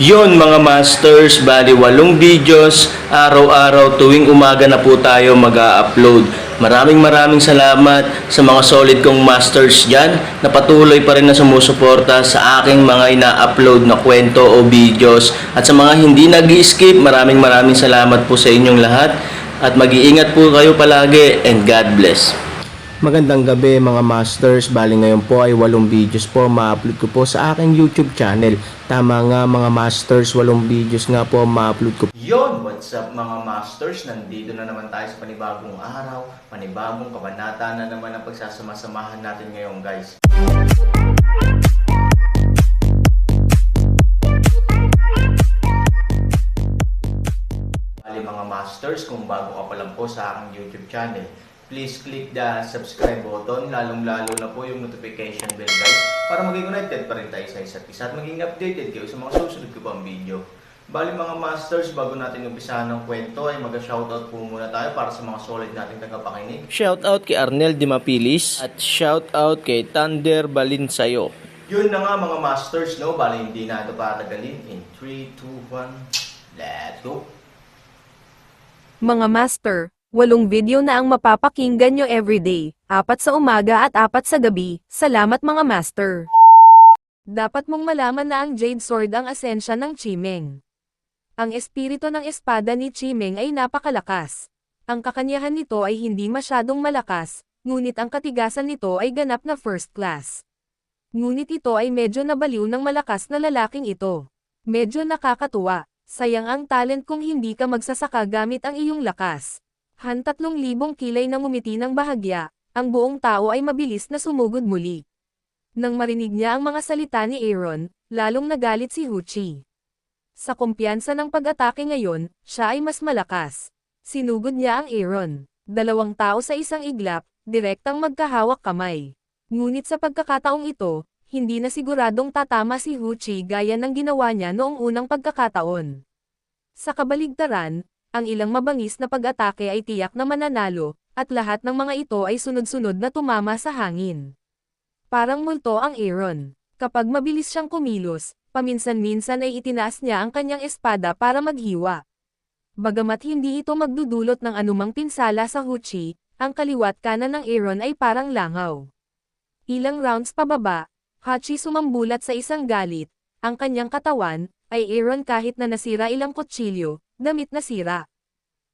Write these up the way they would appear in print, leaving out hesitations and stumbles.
Yon mga masters, bali 8 videos, araw-araw tuwing umaga na po tayo mag-a-upload. Maraming salamat sa mga solid kong masters dyan na patuloy pa rin na sumusuporta sa aking mga ina-upload na kwento o videos. At sa mga hindi nag-skip, maraming salamat po sa inyong lahat. At mag-iingat po kayo palagi and God bless. Magandang gabi mga masters, bali ngayon po ay 8 videos po ma-upload ko po sa aking YouTube channel. Tama nga mga masters, 8 videos nga po ma-upload ko. Yon, what's up mga masters? Nandito na naman tayo sa panibagong araw, panibagong kabanata na naman ang pagsasama-samahan natin ngayon guys. Bali mga masters, kung bago ka pa lang po sa aking YouTube channel, please click the subscribe button, lalong-lalo na po yung notification bell guys, para maging connected pa rin tayo sa isa't isa at maging updated kayo sa mga susunod ko pang video. Bali mga masters, bago natin umpisahan ng kwento ay mag-shoutout po muna tayo para sa mga solid nating tagapakinig. Shoutout kay Arnel Dimapilis at shoutout kay Thunder Balinsayo. Yun na nga mga masters, no? Bali hindi na ito patagalin. In 3, 2, 1, let's go! Mga master, 8 video na ang mapapakinggan nyo everyday, 4 sa umaga at 4 sa gabi. Salamat mga master. Dapat mong malaman na ang Jade Sword ang asensya ng Chimeng. Ang espiritu ng espada ni Chimeng ay napakalakas. Ang kakanyahan nito ay hindi masyadong malakas, ngunit ang katigasan nito ay ganap na first class. Ngunit ito ay medyo nabaliw ng malakas na lalaking ito. Medyo nakakatuwa, sayang ang talent kung hindi ka magsasaka gamit ang iyong lakas. 3,000 kilay na ngumiti ng bahagya, ang buong tao ay mabilis na sumugod muli. Nang marinig niya ang mga salita ni Aaron, lalong nagalit si Huchi. Sa kumpiyansa ng pag-atake ngayon, siya ay mas malakas. Sinugod niya ang Aaron. 2 tao sa isang iglap, direktang magkahawak kamay. Ngunit sa pagkakataong ito, hindi na siguradong tatama si Huchi gaya ng ginawa niya noong unang pagkakataon. Sa kabaligtaran, ang ilang mabangis na pag-atake ay tiyak na mananalo, at lahat ng mga ito ay sunod-sunod na tumama sa hangin. Parang multo ang Aaron. Kapag mabilis siyang kumilos, paminsan-minsan ay itinaas niya ang kanyang espada para maghiwa. Bagamat hindi ito magdudulot ng anumang pinsala sa Huchi, ang kaliwat kanan ng Aaron ay parang langaw. Ilang rounds pababa, Huchi sumambulat sa isang galit, ang kanyang katawan ay Aaron kahit na nasira ilang kutsilyo, damit na sira.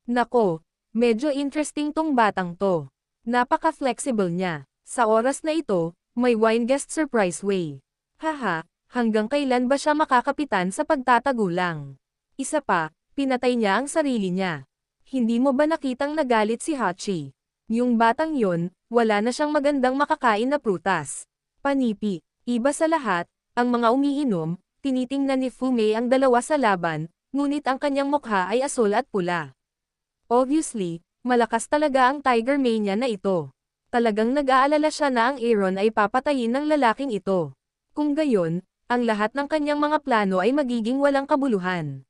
Nako, medyo interesting tong batang to. Napaka-flexible niya. Sa oras na ito, may wine guest surprise way. Haha, hanggang kailan ba siya makakapitan sa pagtatagulang? Isa pa, pinatay niya ang sarili niya. Hindi mo ba nakitang nagalit si Hachi? Yung batang yon, wala na siyang magandang makakain na prutas. Panipi, iba sa lahat, ang mga umiinom, tinitingnan ni Fume ang dalawa sa laban, ngunit ang kanyang mukha ay asul at pula. Obviously, malakas talaga ang Tiger Mania na ito. Talagang nag-aalala siya na ang Aaron ay papatayin ng lalaking ito. Kung gayon, ang lahat ng kanyang mga plano ay magiging walang kabuluhan.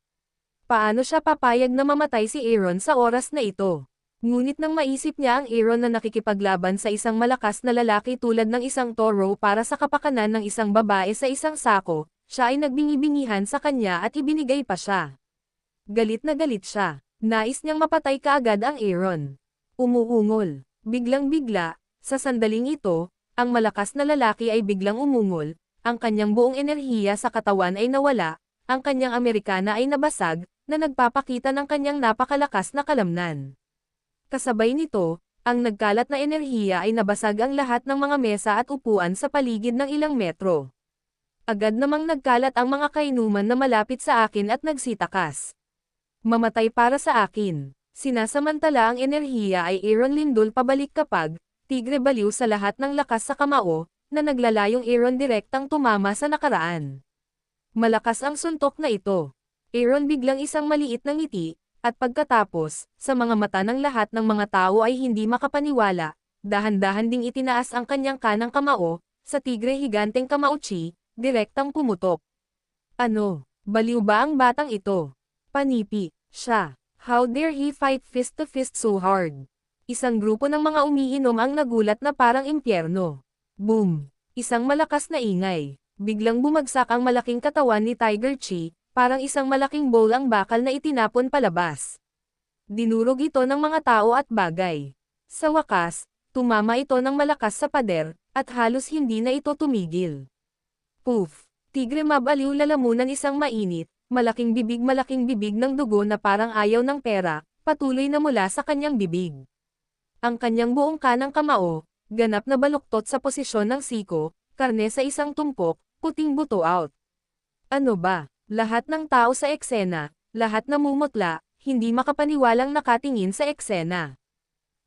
Paano siya papayag na mamatay si Aaron sa oras na ito? Ngunit nang maisip niya ang Aaron na nakikipaglaban sa isang malakas na lalaki tulad ng isang toro para sa kapakanan ng isang babae sa isang sako, siya ay nagbingi-bingihan sa kanya at ibinigay pa siya. Galit na galit siya. Nais niyang mapatay kaagad ang Aaron. Umuungol. Biglang-bigla, sa sandaling ito, ang malakas na lalaki ay biglang umungol, ang kanyang buong enerhiya sa katawan ay nawala, ang kanyang Amerikana ay nabasag, na nagpapakita ng kanyang napakalakas na kalamnan. Kasabay nito, ang nagkalat na enerhiya ay nabasag ang lahat ng mga mesa at upuan sa paligid ng ilang metro. Agad namang nagkalat ang mga kainuman na malapit sa akin at nagsitakas. Mamatay para sa akin. Sinasamantala ang enerhiya ay Aaron lindol pabalik kapag, tigre baliw sa lahat ng lakas sa kamao, na naglalayong Aaron direktang tumama sa nakaraan. Malakas ang suntok na ito. Aaron biglang isang maliit na ngiti, at pagkatapos, sa mga mata ng lahat ng mga tao ay hindi makapaniwala, dahan-dahan ding itinaas ang kanyang kanang kamao, sa tigre higanteng kamauchi, direktang pumutok. Ano, baliw ba ang batang ito? Panipi, siya. How dare he fight fist to fist so hard? Isang grupo ng mga umiinom ang nagulat na parang impyerno. Boom! Isang malakas na ingay. Biglang bumagsak ang malaking katawan ni Tiger Chi, parang isang malaking bowl ang bakal na itinapon palabas. Dinurog ito ng mga tao at bagay. Sa wakas, tumama ito ng malakas sa pader, at halos hindi na ito tumigil. Poof! Tigre mabaliw lalamunan isang mainit, malaking bibig ng dugo na parang ayaw ng pera, patuloy na mula sa kanyang bibig. Ang kanyang buong kanang kamao, ganap na baluktot sa posisyon ng siko, karne sa isang tumpok, puting buto out. Ano ba? Lahat ng tao sa eksena, lahat namumutla, hindi makapaniwalang nakatingin sa eksena.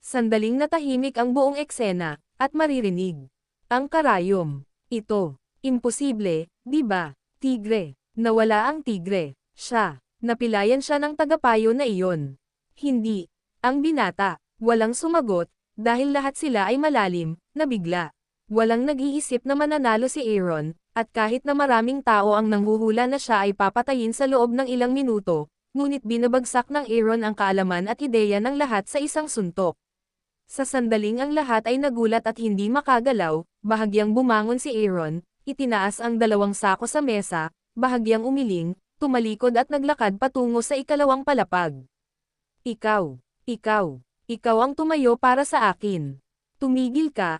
Sandaling natahimik ang buong eksena, at maririnig. Ang karayom. Ito. Imposible, di ba? Tigre. Nawala ang tigre. Siya. Napilayan siya ng tagapayo na iyon. Hindi. Ang binata. Walang sumagot, dahil lahat sila ay malalim, nabigla. Walang nag-iisip na mananalo si Aaron, at kahit na maraming tao ang nanghuhula na siya ay papatayin sa loob ng ilang minuto, ngunit binabagsak ng Aaron ang kaalaman at ideya ng lahat sa isang suntok. Sa sandaling ang lahat ay nagulat at hindi makagalaw, bahagyang bumangon si Aaron, itinaas ang 2 sako sa mesa, bahagyang umiling, tumalikod at naglakad patungo sa ikalawang palapag. Ikaw ang tumayo para sa akin. Tumigil ka,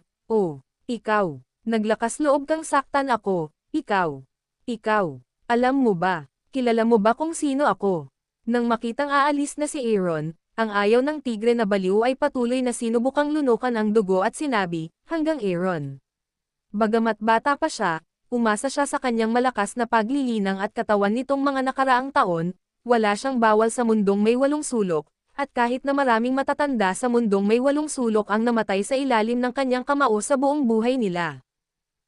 ikaw. Naglakas loob kang saktan ako, ikaw. Alam mo ba, kilala mo ba kung sino ako? Nang makitang aalis na si Aaron, ang ayaw ng tigre na baliw ay patuloy na sinubukang lunukan ang dugo at sinabi, hanggang Aaron. Bagamat bata pa siya, umasa siya sa kanyang malakas na paglilinang at katawan nitong mga nakaraang taon, wala siyang bawal sa mundong may 8 sulok, at kahit na maraming matatanda sa mundong may 8 sulok ang namatay sa ilalim ng kanyang kamao sa buong buhay nila.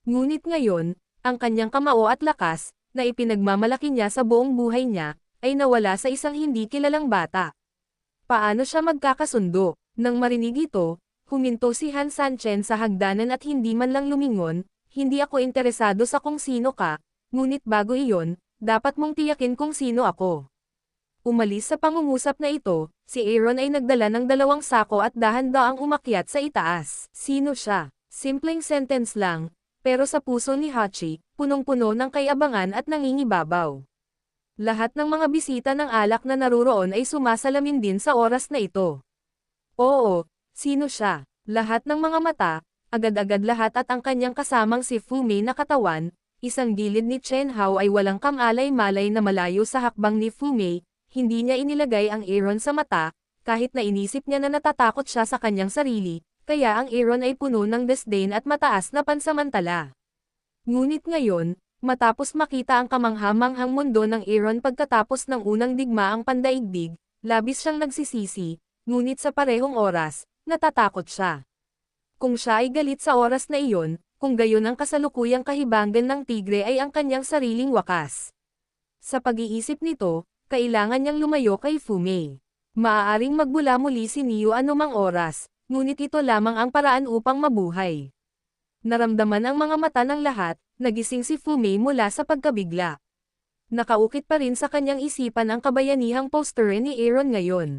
Ngunit ngayon, ang kanyang kamao at lakas, na ipinagmamalaki niya sa buong buhay niya, ay nawala sa isang hindi kilalang bata. Paano siya magkakasundo? Nang marinig ito, huminto si Han Sanchen sa hagdanan at hindi man lang lumingon, hindi ako interesado sa kung sino ka, ngunit bago iyon, dapat mong tiyakin kung sino ako. Umalis sa pangungusap na ito, si Aaron ay nagdala ng 2 sako at dahan-daang umakyat sa itaas. Sino siya? Simpleng sentence lang, pero sa puso ni Hachi, punong-puno ng kayabangan at nangingibabaw. Lahat ng mga bisita ng alak na naruroon ay sumasalamin din sa oras na ito. Oo, sino siya? Lahat ng mga mata, agad-agad lahat at ang kanyang kasamang si Fu Mei na katawan, isang gilid ni Chen Hao ay walang kamalay-malay na malayo sa hakbang ni Fu Mei, hindi niya inilagay ang Aaron sa mata, kahit na inisip niya na natatakot siya sa kanyang sarili, kaya ang Aaron ay puno ng disdain at mataas na pansamantala. Ngunit ngayon, matapos makita ang kamangha-manghang mundo ng Aaron pagkatapos ng unang digmaang pandaigdig, labis siyang nagsisisi, ngunit sa parehong oras, natatakot siya. Kung siya ay galit sa oras na iyon, kung gayon ang kasalukuyang kahibangan ng tigre ay ang kanyang sariling wakas. Sa pag-iisip nito, kailangan niyang lumayo kay Fu Mei. Maaaring magbula muli si Niu anumang oras, ngunit ito lamang ang paraan upang mabuhay. Naramdaman ang mga mata ng lahat, nagising si Fu Mei mula sa pagkabigla. Nakaukit pa rin sa kanyang isipan ang kabayanihang posture ni Aaron ngayon.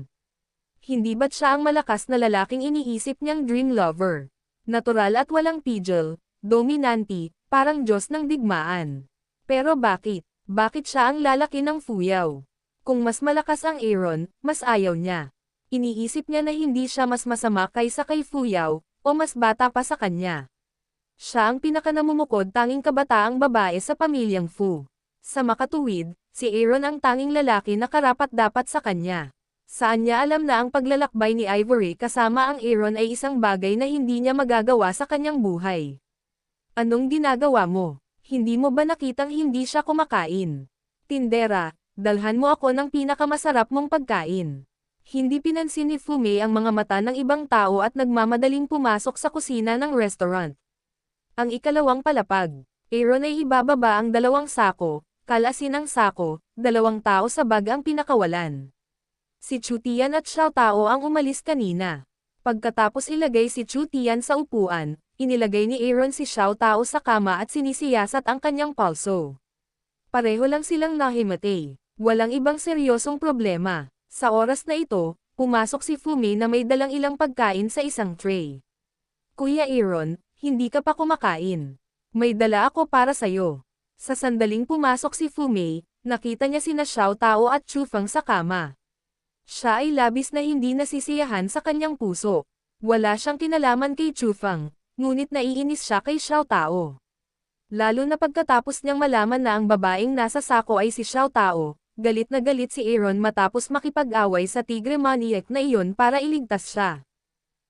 Hindi ba't siya ang malakas na lalaking iniisip niyang dream lover? Natural at walang pigil, dominante, parang Diyos ng digmaan. Pero bakit? Bakit siya ang lalaki ng fuyaw? Kung mas malakas ang Aaron, mas ayaw niya. Iniisip niya na hindi siya mas masama kaysa kay Fuyaw, o mas bata pa sa kanya. Siya ang pinakanamumukod tanging kabataang babae sa pamilyang Fu. Sa makatuwid, si Aaron ang tanging lalaki na karapat-dapat sa kanya. Saan niya alam na ang paglalakbay ni Ivory kasama ang Aaron ay isang bagay na hindi niya magagawa sa kanyang buhay. Anong ginagawa mo? Hindi mo ba nakitang hindi siya kumakain? Tindera, dalhan mo ako ng pinakamasarap mong pagkain. Hindi pinansin ni Fu Mei ang mga mata ng ibang tao at nagmamadaling pumasok sa kusina ng restaurant. Ang ikalawang palapag. Aaron ay ibababa ang 2 sako, kalasin ang sako, 2 tao sa bag ang pinakawalan. Si Chu Tian at Xiao Tao ang umalis kanina. Pagkatapos ilagay si Chu Tian sa upuan, inilagay ni Aaron si Xiao Tao sa kama at sinisiyasat ang kanyang palso. Pareho lang silang nahimatay. Walang ibang seryosong problema. Sa oras na ito, pumasok si Fu Mei na may dalang ilang pagkain sa isang tray. Kuya Aaron, hindi ka pa kumakain. May dala ako para sayo. Sa sandaling pumasok si Fu Mei, nakita niya sina Xiao Tao at Chu Feng sa kama. Siya ay labis na hindi nasisiyahan sa kanyang puso. Wala siyang kinalaman kay Chu Feng, ngunit naiinis siya kay Xiao Tao. Lalo na pagkatapos niyang malaman na ang babaeng nasa sako ay si Xiao Tao, galit na galit si Aaron matapos makipag-away sa tigre maniac na iyon para iligtas siya.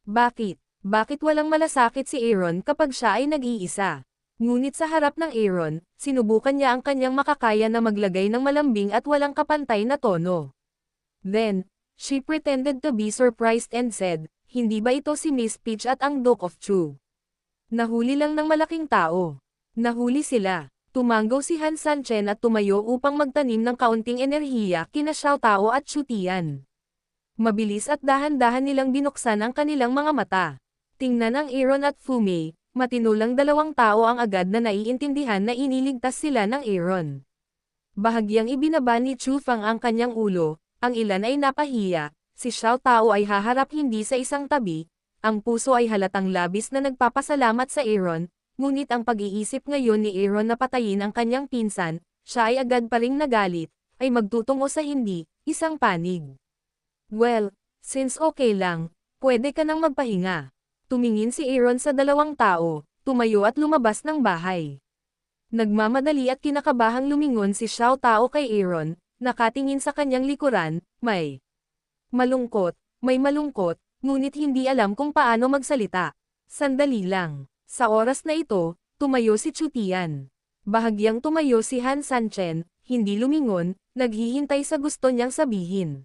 Bakit? Bakit walang malasakit si Aaron kapag siya ay nag-iisa? Ngunit sa harap ng Aaron, sinubukan niya ang kanyang makakaya na maglagay ng malambing at walang kapantay na tono. Then, she pretended to be surprised and said, "Hindi ba ito si Miss Peach at ang Duke of Chu?" Nahuli lang ng malaking tao. Nahuli sila. Tumanggaw si Han Sanchen at tumayo upang magtanim ng kaunting enerhiya kina Xiao Tao at Chu Tian. Mabilis at dahan-dahan nilang binuksan ang kanilang mga mata. Tingnan ang Aaron at Fu Mei, matinulang dalawang tao ang agad na naiintindihan na iniligtas sila ng Aaron. Bahagyang ibinaba ni Chu Feng ang kanyang ulo, ang ilan ay napahiya, si Xiao Tao ay haharap hindi sa isang tabi, ang puso ay halatang labis na nagpapasalamat sa Aaron, ngunit ang pag-iisip ngayon ni Aaron na patayin ang kanyang pinsan, siya ay agad pa ring nagalit, ay magtutungo sa hindi, isang panig. Well, since okay lang, pwede ka nang magpahinga. Tumingin si Aaron sa dalawang tao, tumayo at lumabas ng bahay. Nagmamadali at kinakabahang lumingon si Xiao Tao kay Aaron, nakatingin sa kanyang likuran, may malungkot, ngunit hindi alam kung paano magsalita. Sandali lang. Sa oras na ito, tumayo si Chu Tian. Bahagyang tumayo si Han Sanchen, hindi lumingon, naghihintay sa gusto niyang sabihin.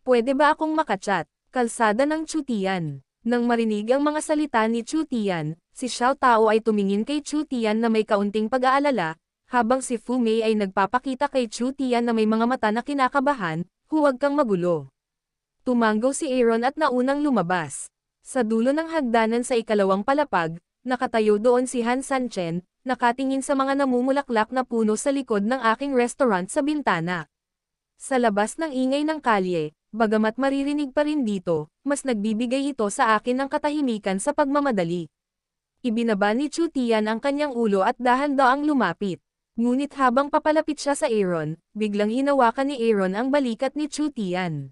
Pwede ba akong makachat? Kalsada ng Chu Tian. Nang marinig ang mga salita ni Chu Tian, si Xiao Tao ay tumingin kay Chu Tian na may kaunting pag-aalala, habang si Fu Mei ay nagpapakita kay Chu Tian na may mga mata na kinakabahan, huwag kang magulo. Tumanggaw si Aaron at naunang lumabas. Sa dulo ng hagdanan sa ikalawang palapag, nakatayo doon si Han Sanchen, nakatingin sa mga namumulaklak na puno sa likod ng aking restaurant sa bintana. Sa labas ng ingay ng kalye, bagamat maririnig pa rin dito, mas nagbibigay ito sa akin ng katahimikan sa pagmamadali. Ibinaba ni Chu Tian ang kanyang ulo at dahan-daang lumapit. Ngunit habang papalapit siya sa Aaron, biglang hinawakan ni Aaron ang balikat ni Chu Tian.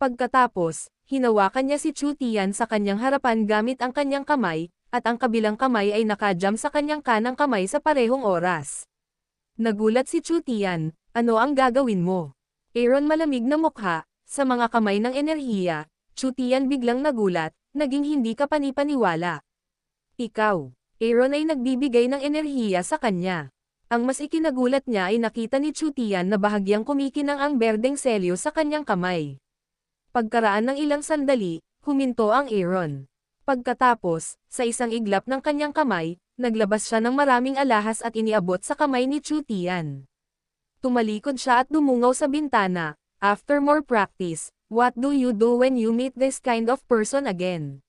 Pagkatapos, hinawakan niya si Chu Tian sa kanyang harapan gamit ang kanyang kamay, at ang kabilang kamay ay nakajam sa kanyang kanang kamay sa parehong oras. Nagulat si Chu Tian, ano ang gagawin mo? Aaron malamig na mukha, sa mga kamay ng enerhiya, Chu Tian biglang nagulat, naging hindi ka panipaniwala. Ikaw, Aaron ay nagbibigay ng enerhiya sa kanya. Ang mas ikinagulat niya ay nakita ni Chu Tian na bahagyang kumikinang ang berdeng selyo sa kanyang kamay. Pagkaraan ng ilang sandali, huminto ang Aaron. Pagkatapos, sa isang iglap ng kanyang kamay, naglabas siya ng maraming alahas at iniabot sa kamay ni Chu Tian. Tumalikod siya at dumungaw sa bintana. After more practice, what do you do when you meet this kind of person again?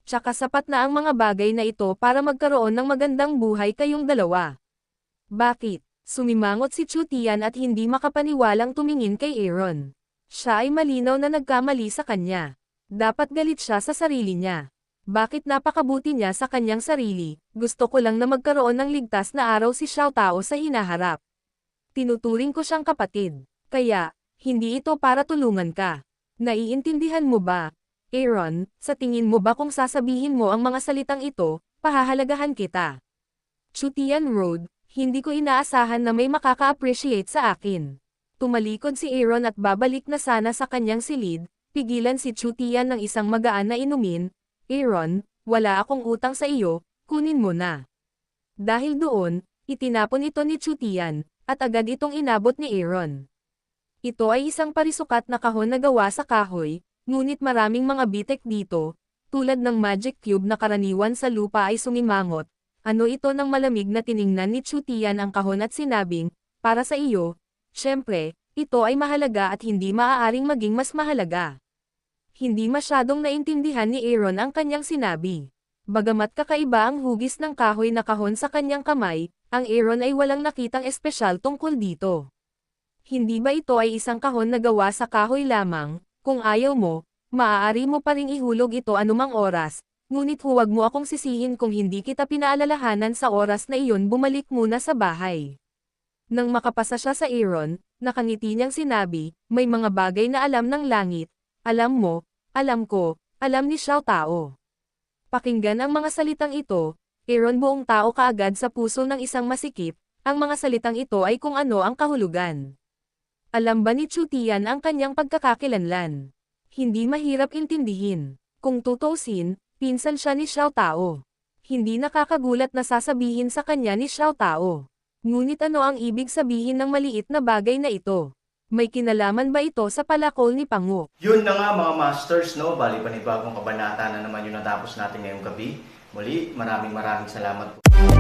Tsaka sapat na ang mga bagay na ito para magkaroon ng magandang buhay kayong dalawa. Bakit? Sumimangot si Chu Tian at hindi makapaniwalang tumingin kay Aaron. Siya ay malinaw na nagkamali sa kanya. Dapat galit siya sa sarili niya. Bakit napakabuti niya sa kanyang sarili? Gusto ko lang na magkaroon ng ligtas na araw si Xiao Tao sa hinaharap. Tinuturing ko siyang kapatid. Kaya, hindi ito para tulungan ka. Naiintindihan mo ba? Aaron, sa tingin mo ba kung sasabihin mo ang mga salitang ito, pahahalagahan kita? Chu Tian Road, hindi ko inaasahan na may makaka-appreciate sa akin. Tumalikod si Aaron at babalik na sana sa kanyang silid, pigilan si Chu Tian ng isang magaan na inumin. Aaron, wala akong utang sa iyo, kunin mo na. Dahil doon, itinapon ito ni Chu Tian, at agad itong inabot ni Aaron. Ito ay isang parisukat na kahon na gawa sa kahoy, ngunit maraming mga bitek dito, tulad ng magic cube na karaniwan sa lupa ay sumimangot. Ano ito ng malamig na tiningnan ni Chu Tian ang kahon at sinabing, para sa iyo, syempre, ito ay mahalaga at hindi maaaring maging mas mahalaga. Hindi masyadong naintindihan ni Aaron ang kanyang sinabi. Bagamat kakaiba ang hugis ng kahoy na kahon sa kanyang kamay, ang Aaron ay walang nakitang espesyal tungkol dito. Hindi ba ito ay isang kahon na gawa sa kahoy lamang? Kung ayaw mo, maaari mo pa ring ihulog ito anumang oras, ngunit huwag mo akong sisihin kung hindi kita pinaalalahanan sa oras na iyon bumalik muna sa bahay. Nang makapasa siya sa Aaron, nakangiti niyang sinabi, may mga bagay na alam ng langit. Alam mo, alam ko, alam ni Xiao Tao. Pakinggan ang mga salitang ito, Aaron buong tao kaagad sa puso ng isang masikip, ang mga salitang ito ay kung ano ang kahulugan. Alam ba ni Chu Tian ang kanyang pagkakakilanlan? Hindi mahirap intindihin. Kung tutusin, pinsan siya ni Xiao Tao. Hindi nakakagulat na sasabihin sa kanya ni Xiao Tao. Ngunit ano ang ibig sabihin ng maliit na bagay na ito? May kinalaman ba ito sa palakol ni Pangu? Yun na nga mga masters, no? Bali panibagong kabanata na naman yung natapos natin ngayong gabi. Muli, maraming salamat po.